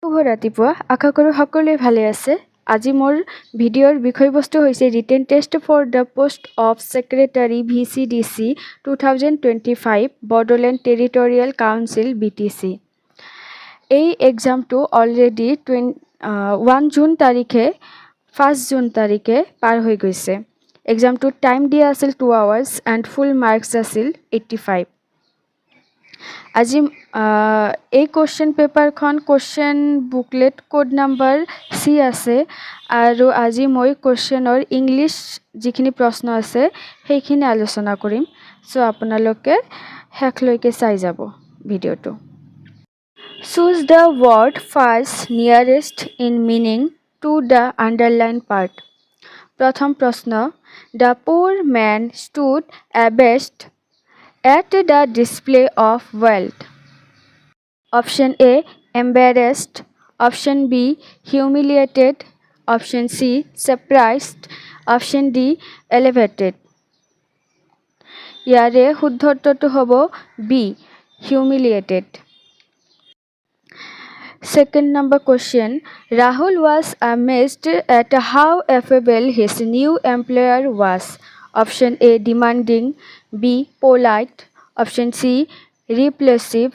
শুভ ৰাতিপুৱা আশা কৰোঁ সকলোৱে ভালে আছে আজি মোৰ ভিডিঅ'ৰ বিষয়বস্তু হৈছে written test for the post of secretary V.C.D.C 2025 Bodoland territorial council BTC এই এক্সামটো অলৰেডি 1 জুন তাৰিখে 1 জুন তাৰিখে পাৰ হৈ গৈছে এক্সামটো টাইম দিয়া আছিল 2 আৱাৰ্ছ এণ্ড ফুল মাৰ্কছ আছিল 85 আজি এই কোশ্চেন পেপাৰখন question booklet code number C আছে আৰু আজি মই কোশ্চেনৰ ইংলিছ যিখিনি প্ৰশ্ন আছে সেইখিনি আলোচনা কৰিম সো আপোনালোকে হেকলৈকে চাই যাব ভিডিঅটো Choose the word first nearest in meaning to the underlined part প্ৰথম প্ৰশ্ন The poor man stood abashed at the display of wealth. Option A, embarrassed. Option B, humiliated. Option C, surprised. Option D, elevated. ইয়াৰে শুদ্ধ উত্তৰটো হ'ব B, humiliated. Second number question. Rahul was amazed at how affable his new employer was. Option A, demanding. B, polite. Option C, repulsive.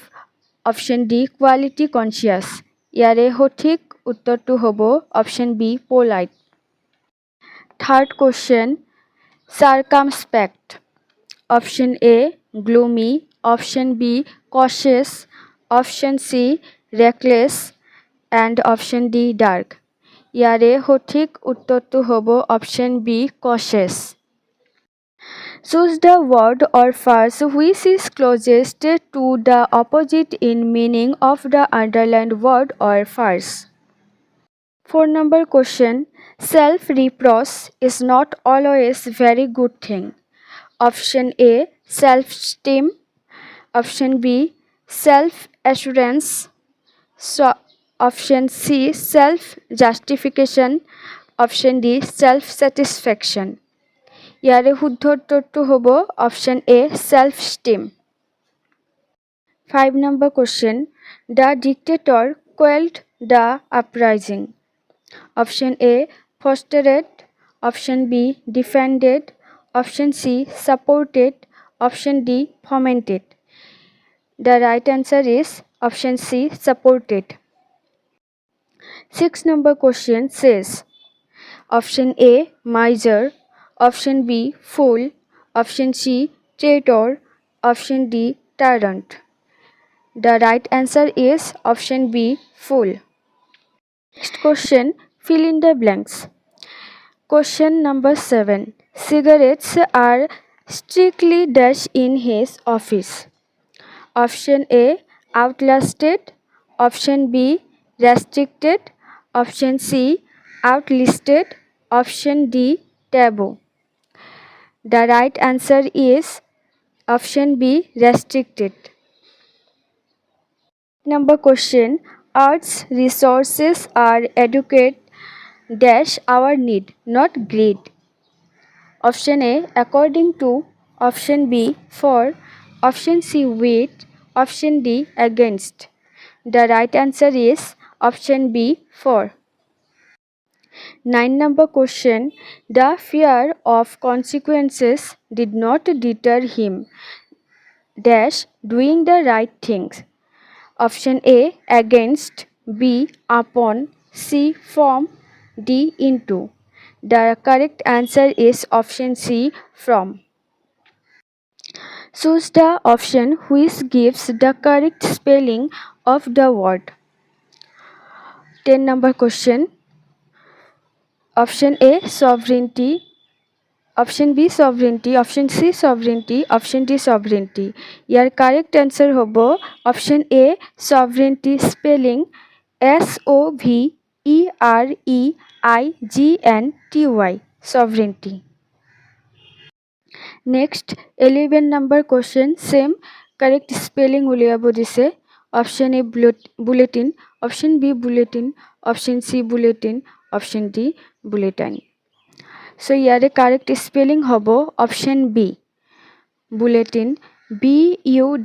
Option D, quality conscious. ইয়াৰে সঠিক উত্তৰটো হ'ব Option B, polite. Third question. Circumspect. Option A, gloomy. Option B, cautious. Option C, reckless. And Option D, dark. ইয়াৰে সঠিক উত্তৰটো হ'ব Option B, cautious. Choose the word or phrase which is closest to the opposite in meaning of the underlined word or phrase. 4 number question. Self-reproach is not always very good thing. Option A, self-esteem. Option B, self-assurance. Option C, self-justification. Option D, self-satisfaction. ইয়াৰে শুদ্ধ উত্তৰটো হ'ব Option A, self-esteem. 5 number question. The dictator quelled the uprising. Option A, fostered. Option B, defended. Option C, supported. Option D, fomented. The right answer is Option C, supported. 6 number question says Option A, miser. Option B, fool. Option C, traitor. Option D, tyrant. The right answer is Option B, fool. Next question, fill in the blanks. Question number 7. Cigarettes are strictly dash in his office. Option A, outlasted. Option B, restricted. Option C, outlisted. Option D, taboo. The right answer is Option B, restricted. Number question. Earth's resources are adequate dash our need, not greed. Option A, according to. Option B, for. Option C, with. Option D, against. The right answer is Option B, for. 9 number question. The fear of consequences did not deter him dash doing the right things. Option A, against. B, upon. C, from. D, into. The correct answer is Option C, from. Choose the option which gives the correct spelling of the word. 10 number question. Option A, sovereignty. Option B, sovereignty. Option C, sovereignty. Option D, sovereignty. Your correct answer hobo Option A, sovereignty, spelling SOVEREIGNTY, sovereignty. Next, 11 number question, same correct spelling uliabo dise. Option A, bulletin. Option B, bulletin. Option C, bulletin. Option D, bulletin. So here correct spelling hobo Option B, bulletin. BULLETIN,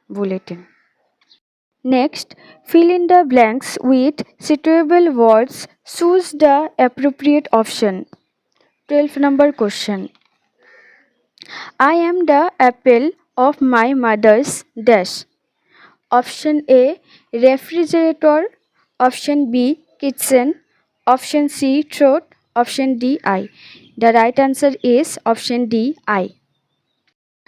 bulletin. Next, fill in the blanks with suitable words. Choose the appropriate option. 12th number question. I am the apple of my mother's dash. Option A, refrigerator. Option B, kitchen. Option C, throat. Option D, eye. The right answer is option D, eye.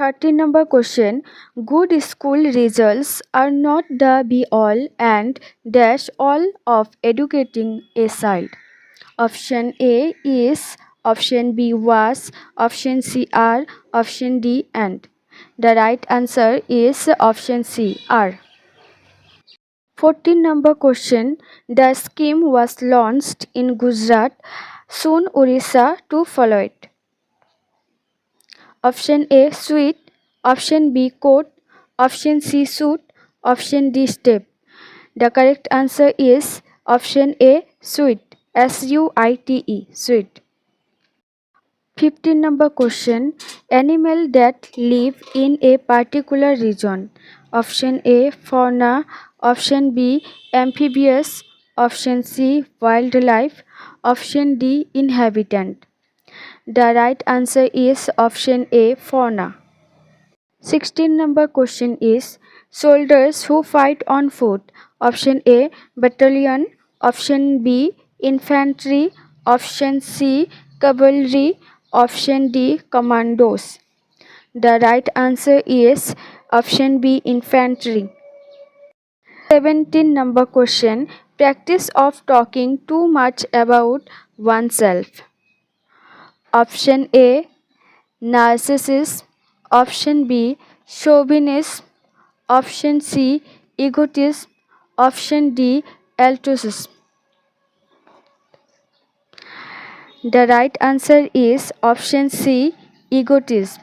13 number question. Good school results are not the be all and dash all of educating a child. Option A is, option B was, option C are, option D and. The right answer is option C are. 14 number question. The scheme was launched in Gujarat, soon Orissa to follow it. Option A sweet, option B coat, option C suit, option D step. The correct answer is option A sweet, SUITE, sweet. 15 number question. Animal that live in a particular region. Option A fauna, option B amphibious, option C wildlife, option D inhabitant. The right answer is option A fauna. 16 number question is soldiers who fight on foot. Option A battalion, option B infantry, option C cavalry, option D commandos. The right answer is option B infantry. 17 number question. Practice of talking too much about oneself. Option A narcissism, option B chauvinism, option C egotism, option D altruism. The right answer is option C egotism.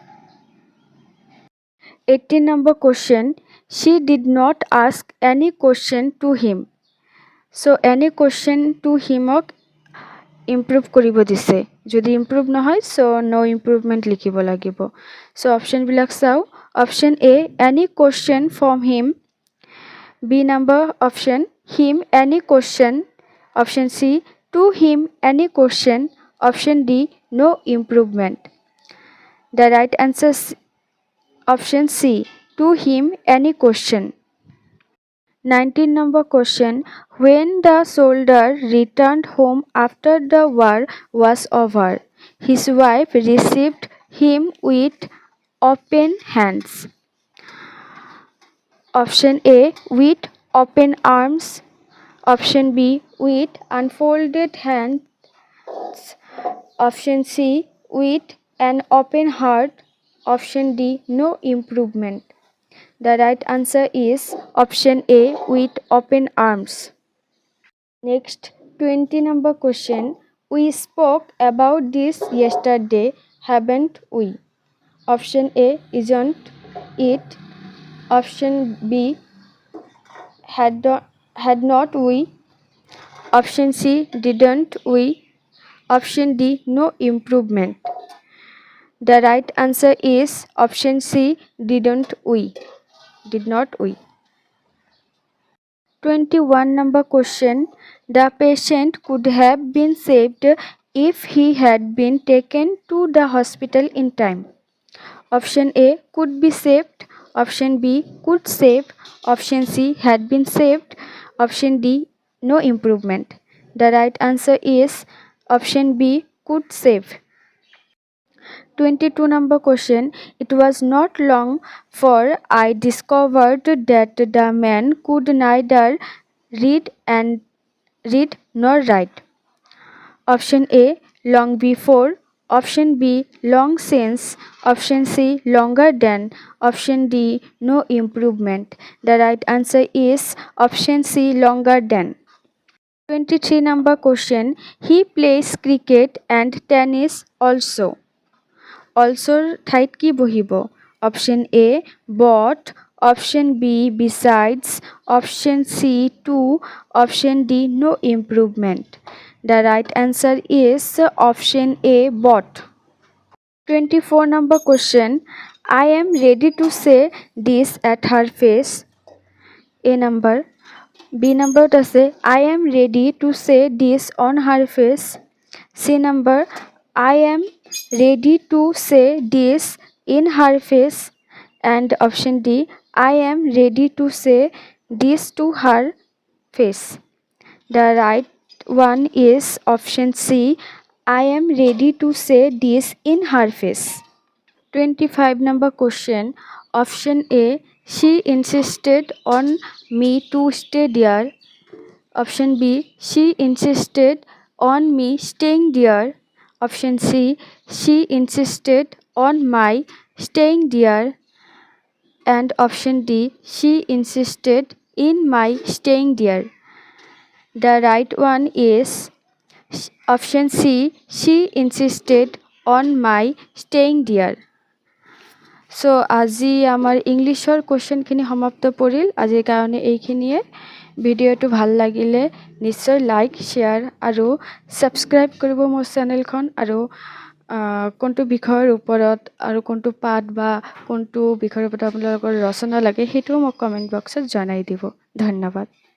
18 number question. She did not ask any question to him. So any question to him improve কৰিব দিছে যদি improve নহয় so no improvement লিখিব লাগিব so অপশ্যনবিলাক চাওঁ option A any question from him B number option him any question option C to him any question option D no improvement the right answer option C to him any question 19 number question. When the soldier returned home after the war was over, his wife received him with open hands. Option A with open arms, option B with unfolded hands, option C with an open heart, option D no improvement. The right answer is option A with open arms. Next 20 number question. We spoke about this yesterday, haven't we? Option A isn't it? Option B had not we? Option C didn't we? Option D no improvement. The right answer is option C didn't we? Did not we? 21 number question. The patient could have been saved if he had been taken to the hospital in time. Option A could be saved, option B could save, option C had been saved, option D no improvement. The right answer is option B could save. 22 number question. It was not long for I discovered that the man could neither read nor write. Option A long before, option B long since, option C longer than, option D no improvement. The right answer is option C longer than. 23 number question. He plays cricket and tennis also. অলছৰ ঠাইত কি বহিব option A but option B besides option C to option D no improvement the right answer is option A but 24 number question. I am ready to say this at her face. A number. B number আছে I am ready to say this on her face. C number I am ready to say this in her face. And option D I am ready to say this to her face. The right one is option C I am ready to say this in her face. 25 number question. Option A she insisted on me to stay there. Option B she insisted on me staying there. Option C she insisted on my staying there. And option D she insisted in my staying there. The right one is option C she insisted on my staying there. So আজি আমাৰ ইংলিছৰ কুৱেশ্যনখিনি সমাপ্ত পৰিল। আজিৰ কাৰণে এইখিনিয়ে। ভিডিঅ'টো ভাল লাগিলে নিশ্চয় লাইক শ্বেয়াৰ আৰু ছাবস্ক্ৰাইব কৰিব মোৰ চেনেলখন। আৰু কোনটো বিষয়ৰ ওপৰত আৰু কোনটো পাঠ বা কোনটো বিষয়ৰ ওপৰত আপোনালোকৰ ৰচনা লাগে সেইটোও মোক কমেণ্ট বক্সত জনাই দিব। ধন্যবাদ।